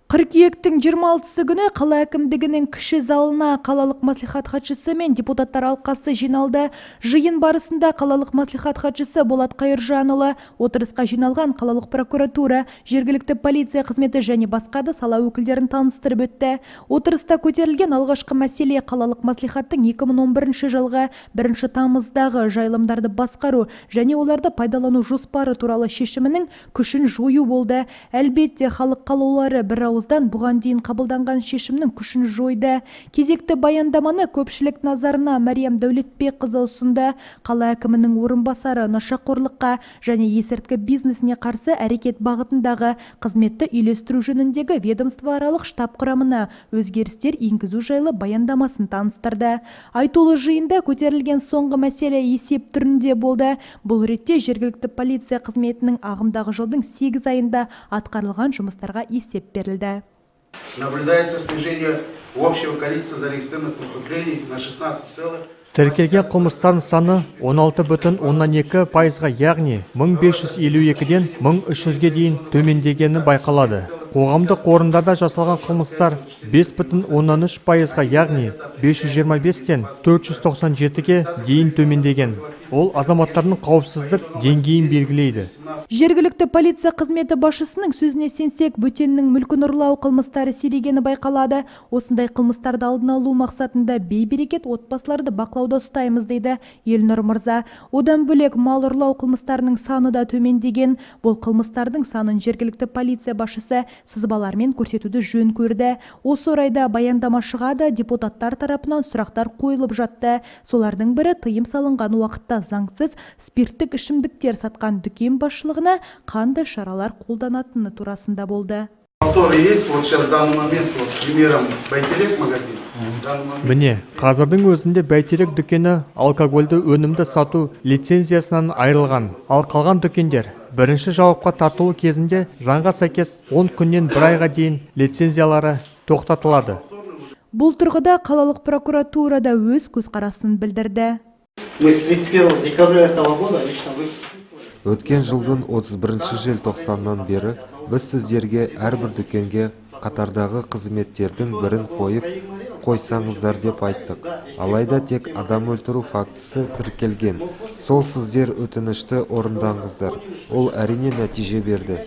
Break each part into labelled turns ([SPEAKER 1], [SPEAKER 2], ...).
[SPEAKER 1] Қыркүйектің 26-сы күні қала әкімдігінің кіші залына қалалық маслихат хатшысы мен депутаттар алқасы жиналды. Жиын барысында қалалық маслихат хатшысы Болат Қайыржанұлы отырысқа жиналған қалалық прокуратура, жергілікті полиция қызметі және басқа да сала өкілдерін таныстырып өтті. Отырыста көтерілген алғашқы мәселе қалалық маслихаттың 2011 жылғы 1 тамыздағы жайылымдарды басқару және оларды пайдалану жоспары туралы шешімінің күшін жою болды. Әлбетте, халық қалаулылары бір ауыздан бұған дейін қабылданған шешімнің күшін жойды. Кезекті баяндаманы көпшілік назарына Мәриям Дәулетбекқызы ұсынды. Қала әкімінің орынбасары нашақорлыққа және есірткі бизнесіне қарсы әрекет бағытындағы қызметті үйлестіру жөніндегі ведомствоаралық штаб құрамына өзгерістер енгізу жайлы баяндамасын таныстырды. Айтулы жиында көтерілген соңғы мәселе есеп түрінде болды. Бұл ретте жергілікті полиция қызметінің ағымдағы жылдың 8 айында атқарылған жұмыстарға есеп берілді.
[SPEAKER 2] Наблюдается снижение общего количества зарегистрированных преступлений на 16,.
[SPEAKER 3] Тіркелген қылмыстардың саны 16,2%-ға, яғни 1552-ден 1300-ге дейін төмендегені байқалады. Қоғамдық орындарда жасалған қылмыстар 5,13%-ға, яғни 525-тен 497-ге дейін төмендеген. Ол азаматтардың қауіпсіздік деңгейін белгілейді.
[SPEAKER 1] Жергілікті полиция қызметі басшысының сөзіне сенсек, бөтеннің мүлкін ұрлау қылмыстары сирегені байқалады. Осындай қылмыстарды алдын алу мақсатында бей-берекет отбасыларды бақылауда ұстаймыз дейді Елнұр мырза. Одан бөлек мал ұрлау қылмыстарының саны да төмендеген. Бұл қылмыстардың санын жергілікті полиция басшысы сызбалармен көрсетуді жөн көрді. Осы орайда баяндамашыға да депутаттар тарапынан сұрақтар қойылып жатты. Солардың бірі тыйым салынған уақытта заңсыз спирттік ішімдіктер сатқан дүкен басшылығына қандай шаралар қолданатыны турасында болды.
[SPEAKER 3] Міне, қазірдің өзінде бәйтерек дүкені алкогольді өнімді сату лицензиясынан айырылған. Ал қалған дүкендер бірінші жауапқа тартылу кезінде заңға сәйкес 10 күннен 1 айға дейін лицензиялары тоқтатылады.
[SPEAKER 1] Бұл тұрғыда қалалық прокуратура да өз көзқарасын білдірді.
[SPEAKER 4] Өткен жылдың 31 желтоқсаннан бері біз сіздерге әрбір дүкенге қатардағы қызметтердің бірін қойсаңыздар деп айттық. Алайда тек адам өлтіру фактісі тіркелген. Сол сіздер өтінішті орындаңыздар. Ол әрине нәтиже берді.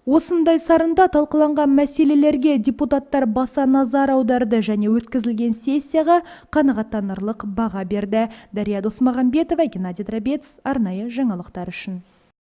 [SPEAKER 1] Осындай сарында талқыланған мәселелерге депутаттар баса назар аударды және өткізілген сессияға қанағаттанарлық баға берді. Дария Досмағамбетова, Геннадий Дробец, арнайы жаңалықтар үшін.